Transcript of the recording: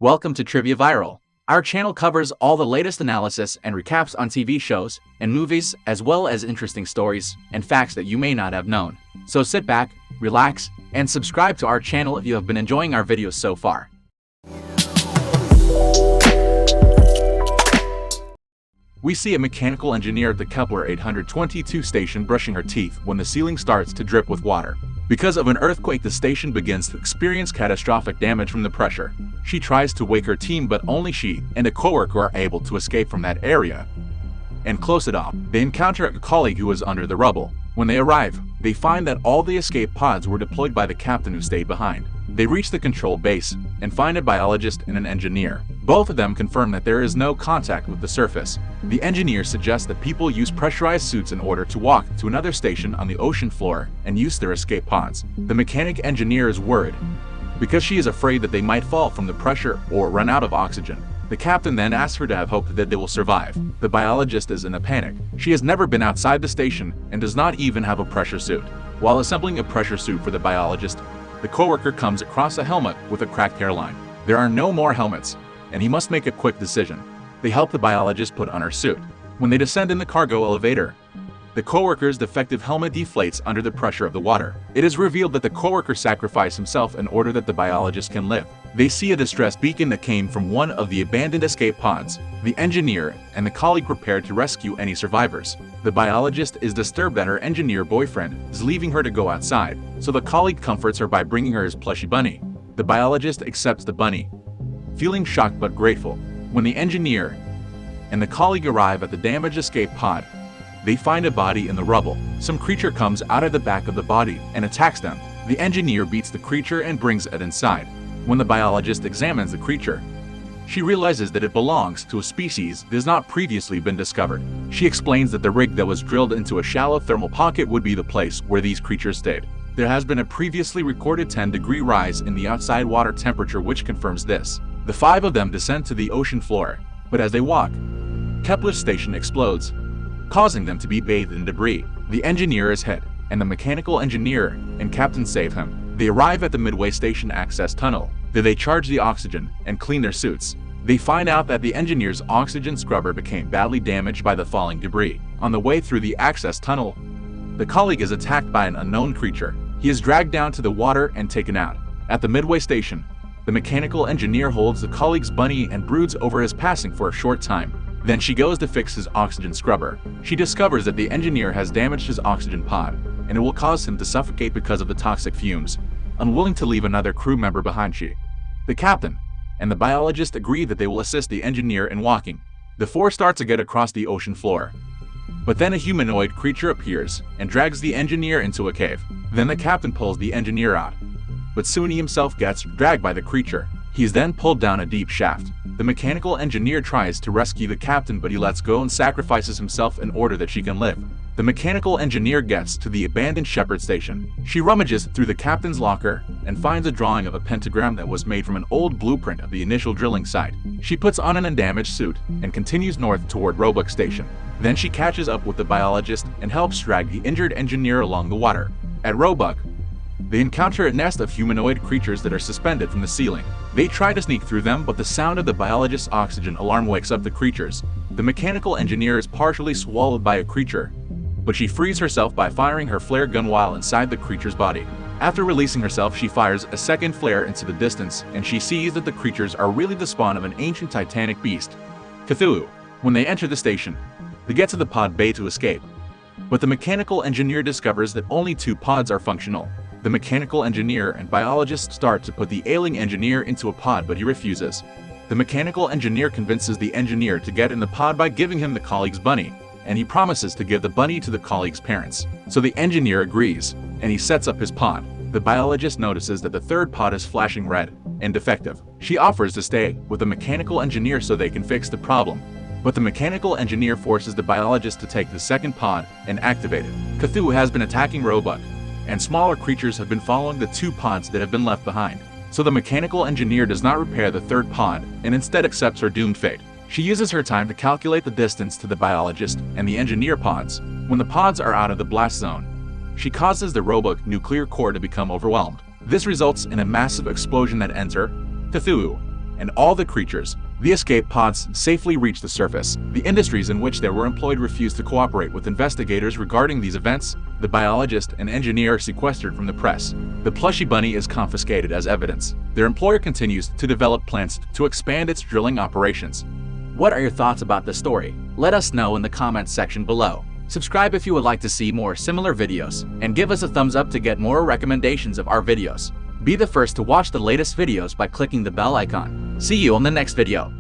Welcome to Trivia Viral. Our channel covers all the latest analysis and recaps on TV shows and movies, as well as interesting stories and facts that you may not have known. So sit back, relax, and subscribe to our channel if you have been enjoying our videos so far. We see a mechanical engineer at the Kepler 822 station brushing her teeth when the ceiling starts to drip with water. Because of an earthquake, the station begins to experience catastrophic damage from the pressure. She tries to wake her team, but only she and a coworker are able to escape from that area and close it off. They encounter a colleague who is under the rubble. When they arrive, they find that all the escape pods were deployed by the captain who stayed behind. They reach the control base and find a biologist and an engineer. Both of them confirm that there is no contact with the surface. The engineer suggests that people use pressurized suits in order to walk to another station on the ocean floor and use their escape pods. The mechanic engineer is worried because she is afraid that they might fall from the pressure or run out of oxygen. The captain then asks her to have hope that they will survive. The biologist is in a panic. She has never been outside the station and does not even have a pressure suit. While assembling a pressure suit for the biologist, the coworker comes across a helmet with a cracked hairline. There are no more helmets, and he must make a quick decision. They help the biologist put on her suit. When they descend in the cargo elevator, the coworker's defective helmet deflates under the pressure of the water. It is revealed that the coworker sacrificed himself in order that the biologist can live. They see a distress beacon that came from one of the abandoned escape pods. The engineer and the colleague prepare to rescue any survivors. The biologist is disturbed that her engineer boyfriend is leaving her to go outside, so the colleague comforts her by bringing her his plushy bunny. The biologist accepts the bunny, feeling shocked but grateful. When the engineer and the colleague arrive at the damaged escape pod, they find a body in the rubble. Some creature comes out of the back of the body and attacks them. The engineer beats the creature and brings it inside. When the biologist examines the creature, she realizes that it belongs to a species that has not previously been discovered. She explains that the rig that was drilled into a shallow thermal pocket would be the place where these creatures stayed. There has been a previously recorded 10-degree rise in the outside water temperature, which confirms this. The five of them descend to the ocean floor, but as they walk, Kepler's station explodes, causing them to be bathed in debris. The engineer is hit, and the mechanical engineer and captain save him. They arrive at the midway station access tunnel. There they charge the oxygen and clean their suits. They find out that the engineer's oxygen scrubber became badly damaged by the falling debris. On the way through the access tunnel, the colleague is attacked by an unknown creature. He is dragged down to the water and taken out. At the midway station, the mechanical engineer holds the colleague's bunny and broods over his passing for a short time. Then she goes to fix his oxygen scrubber. She discovers that the engineer has damaged his oxygen pod, and it will cause him to suffocate because of the toxic fumes. Unwilling to leave another crew member behind, the captain and the biologist agree that they will assist the engineer in walking. The four start to get across the ocean floor. But then a humanoid creature appears and drags the engineer into a cave. Then the captain pulls the engineer out, but soon he himself gets dragged by the creature. He is then pulled down a deep shaft. The mechanical engineer tries to rescue the captain, but he lets go and sacrifices himself in order that she can live. The mechanical engineer gets to the abandoned shepherd station. She rummages through the captain's locker and finds a drawing of a pentagram that was made from an old blueprint of the initial drilling site. She puts on an undamaged suit and continues north toward Roebuck Station. Then she catches up with the biologist and helps drag the injured engineer along the water. At Roebuck, they encounter a nest of humanoid creatures that are suspended from the ceiling. They try to sneak through them, but the sound of the biologist's oxygen alarm wakes up the creatures. The mechanical engineer is partially swallowed by a creature, but she frees herself by firing her flare gun while inside the creature's body. After releasing herself, she fires a second flare into the distance, and she sees that the creatures are really the spawn of an ancient titanic beast, Cthulhu. When they enter the station, they get to the pod bay to escape, but the mechanical engineer discovers that only two pods are functional. The mechanical engineer and biologist start to put the ailing engineer into a pod, but he refuses. The mechanical engineer convinces the engineer to get in the pod by giving him the colleague's bunny, and he promises to give the bunny to the colleague's parents. So the engineer agrees, and he sets up his pod. The biologist notices that the third pod is flashing red and defective. She offers to stay with the mechanical engineer so they can fix the problem, but the mechanical engineer forces the biologist to take the second pod and activate it. Cthulhu has been attacking Roebuck, and smaller creatures have been following the two pods that have been left behind. So the mechanical engineer does not repair the third pod and instead accepts her doomed fate. She uses her time to calculate the distance to the biologist and the engineer pods. When the pods are out of the blast zone, she causes the Roebuck nuclear core to become overwhelmed. This results in a massive explosion that ends her, Cthulhu, and all the creatures. The escape pods safely reached the surface. The industries in which they were employed refused to cooperate with investigators regarding these events. The biologist and engineer are sequestered from the press. The plushy bunny is confiscated as evidence. Their employer continues to develop plans to expand its drilling operations. What are your thoughts about the story? Let us know in the comments section below. Subscribe if you would like to see more similar videos, and give us a thumbs up to get more recommendations of our videos. Be the first to watch the latest videos by clicking the bell icon. See you on the next video.